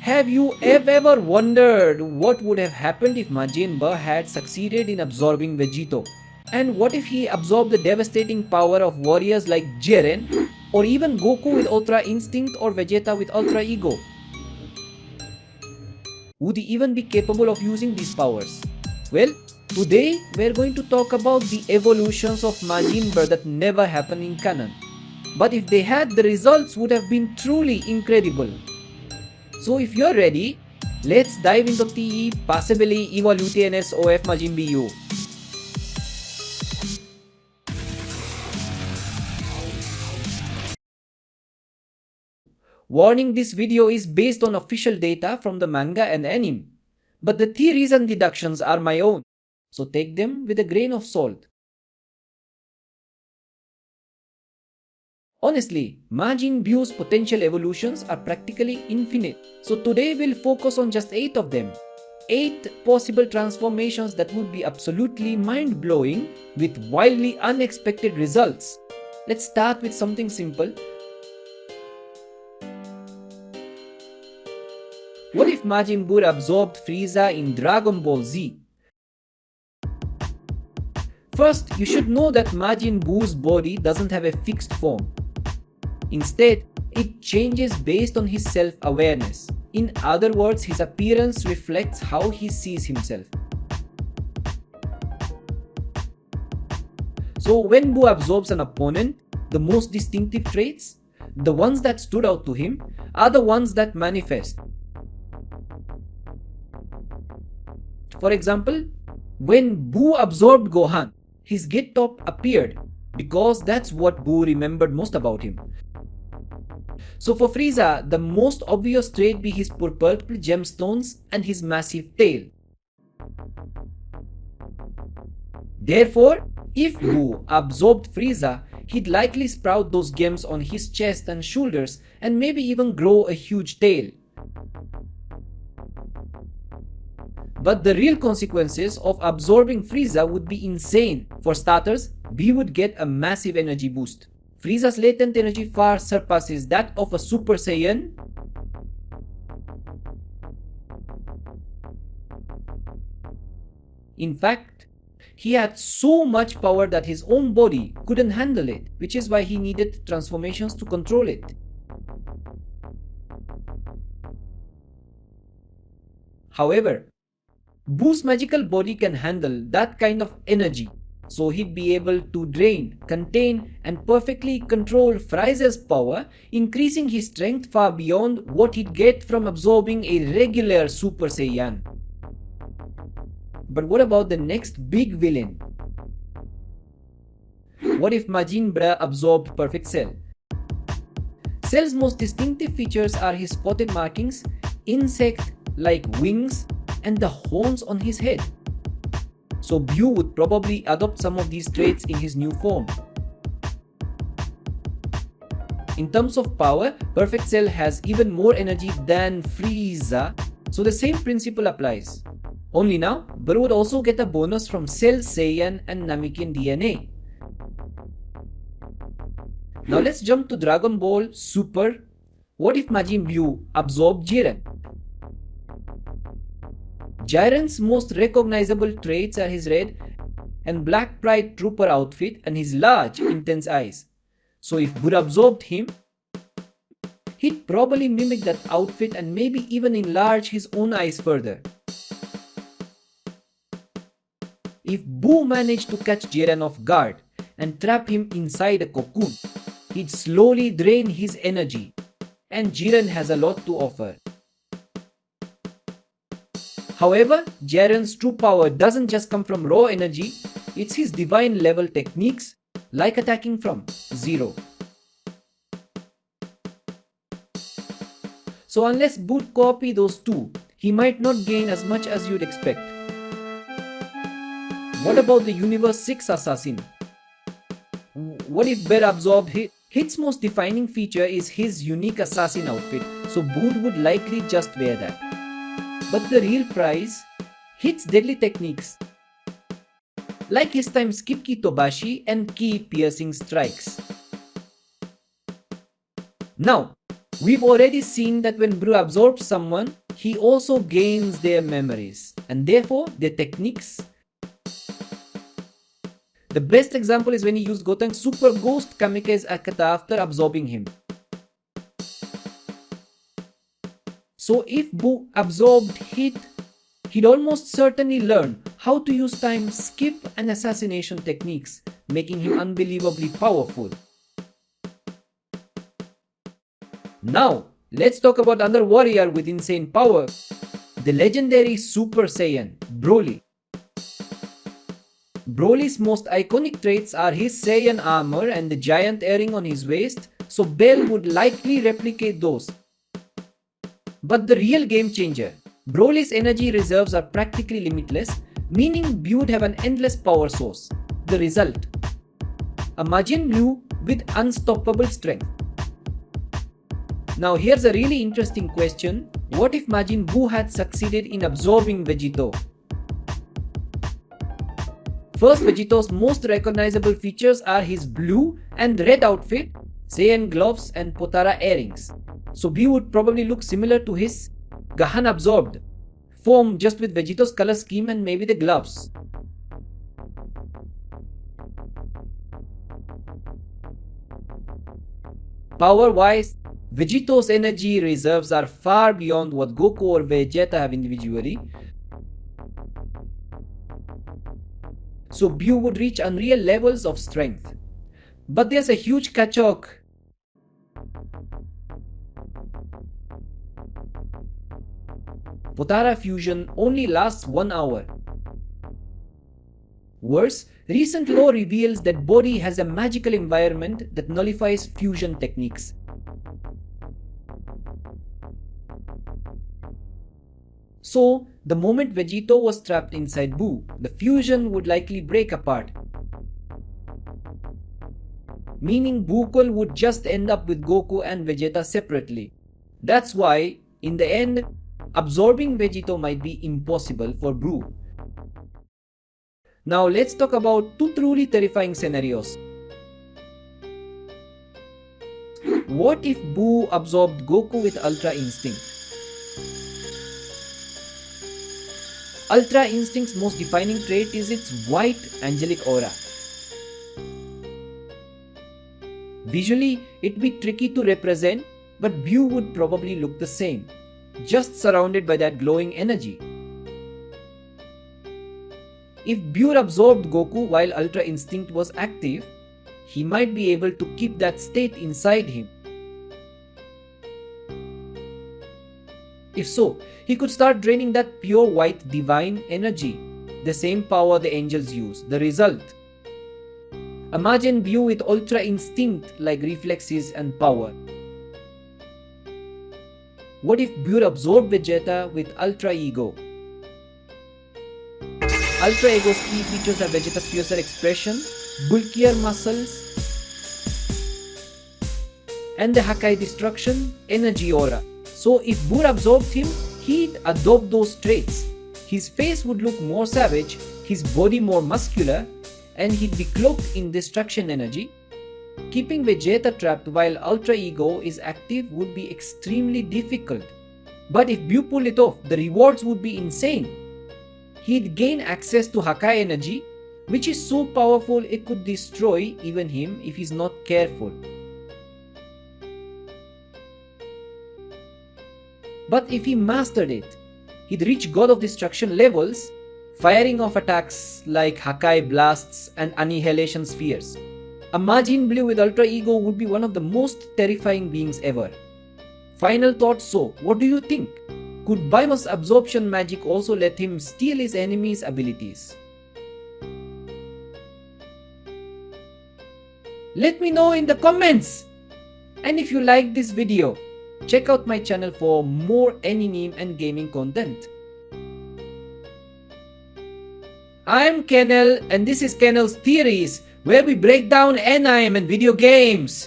Have you ever wondered what would have happened if Majin Buu had succeeded in absorbing Vegito? And what if he absorbed the devastating power of warriors like Jiren, or even Goku with Ultra Instinct or Vegeta with Ultra Ego? Would he even be capable of using these powers? Well, today we're going to talk about the evolutions of Majin Buu that never happened in canon. But if they had, the results would have been truly incredible. So if you're ready, let's dive into the possibly evolutiones of Majin Buu. Warning, this video is based on official data from the manga and anime, but the theories and deductions are my own, so take them with a grain of salt. Honestly, Majin Buu's potential evolutions are practically infinite, so today we'll focus on just 8 of them. 8 possible transformations that would be absolutely mind-blowing with wildly unexpected results. Let's start with something simple. What if Majin Buu absorbed Frieza in Dragon Ball Z? First, you should know that Majin Buu's body doesn't have a fixed form. Instead, it changes based on his self-awareness. In other words, his appearance reflects how he sees himself. So when Buu absorbs an opponent, the most distinctive traits, the ones that stood out to him, are the ones that manifest. For example, when Buu absorbed Gohan, his get-top appeared because that's what Buu remembered most about him. So for Frieza, the most obvious trait be his purple gemstones and his massive tail. Therefore, if Buu absorbed Frieza, he'd likely sprout those gems on his chest and shoulders and maybe even grow a huge tail. But the real consequences of absorbing Frieza would be insane. For starters, B would get a massive energy boost. Frieza's latent energy far surpasses that of a Super Saiyan. In fact, he had so much power that his own body couldn't handle it, which is why he needed transformations to control it. However, Buu's magical body can handle that kind of energy, so he'd be able to drain, contain, and perfectly control Frieza's power, increasing his strength far beyond what he'd get from absorbing a regular Super Saiyan. But what about the next big villain? What if Majin Buu absorbed Perfect Cell? Cell's most distinctive features are his spotted markings, insect-like wings, and the horns on his head. So Buu would probably adopt some of these traits in his new form. In terms of power, Perfect Cell has even more energy than Frieza, so the same principle applies. Only now, Buu would also get a bonus from Cell Saiyan and Namekian DNA. Now let's jump to Dragon Ball Super. What if Majin Buu absorbed Jiren? Jiren's most recognizable traits are his red and black Pride Trooper outfit and his large, intense eyes. So if Buu absorbed him, he'd probably mimic that outfit and maybe even enlarge his own eyes further. If Buu managed to catch Jiren off guard and trap him inside a cocoon, he'd slowly drain his energy, and Jiren has a lot to offer. However, Jiren's true power doesn't just come from raw energy, it's his divine level techniques, like attacking from zero. So unless Buu copy those two, he might not gain as much as you'd expect. What about the Universe 6 assassin? What if Buu absorbed Hit? Hit's most defining feature is his unique assassin outfit, so Buu would likely just wear that. But the real prize, Hit's deadly techniques, like his time skip ki tobashi and ki piercing strikes. Now, We've already seen that when Buu absorbs someone, he also gains their memories and therefore their techniques. The best example is when he used Gotang's super ghost kamikaze Akata after absorbing him. So if Buu absorbed he'd almost certainly learn how to use time skip and assassination techniques, making him unbelievably powerful. Now, let's talk about another warrior with insane power, the legendary Super Saiyan, Broly. Broly's most iconic traits are his Saiyan armor and the giant earring on his waist, so Bell would likely replicate those. But the real game changer, Broly's energy reserves are practically limitless, meaning Buu would have an endless power source. The result? A Majin Buu with unstoppable strength. Now here's a really interesting question. What if Majin Buu had succeeded in absorbing Vegito? First, Vegito's most recognizable features are his blue and red outfit, Saiyan gloves and Potara earrings. So Buu would probably look similar to his Gahan absorbed form, just with Vegito's color scheme and maybe the gloves. Power-wise, Vegito's energy reserves are far beyond what Goku or Vegeta have individually. So Buu would reach unreal levels of strength. But there's a huge catch-all. Potara fusion only lasts 1 hour. Worse, recent lore reveals that Bori has a magical environment that nullifies fusion techniques. So, the moment Vegito was trapped inside Buu, the fusion would likely break apart. Meaning Buukul would just end up with Goku and Vegeta separately. That's why, in the end, absorbing Vegito might be impossible for Buu. Now let's talk about two truly terrifying scenarios. What if Buu absorbed Goku with Ultra Instinct? Ultra Instinct's most defining trait is its white angelic aura. Visually, it'd be tricky to represent, but Buu would probably look the same, just surrounded by that glowing energy. If Buu absorbed Goku while Ultra Instinct was active, he might be able to keep that state inside him. If so, he could start draining that pure white divine energy, the same power the angels use. The result? Imagine Buu with Ultra Instinct like reflexes and power. What if Buu absorbed Vegeta with Ultra Ego? Ultra Ego's key features are Vegeta's fiercer expression, bulkier muscles, and the Hakai destruction energy aura. So if Buu absorbed him, he'd adopt those traits. His face would look more savage, his body more muscular, and he'd be cloaked in destruction energy. Keeping Vegeta trapped while Ultra Ego is active would be extremely difficult. But if Buu pulled it off, the rewards would be insane. He'd gain access to Hakai energy, which is so powerful it could destroy even him if he's not careful. But if he mastered it, he'd reach God of Destruction levels, firing off attacks like Hakai blasts and annihilation spheres. A Majin Buu with Ultra Ego would be one of the most terrifying beings ever. Final thoughts. So, what do you think? Could Baima's absorption magic also let him steal his enemy's abilities? Let me know in the comments! And if you liked this video, check out my channel for more anime and gaming content. I'm Kennel and this is Kennel's Theories, where we break down anime and video games.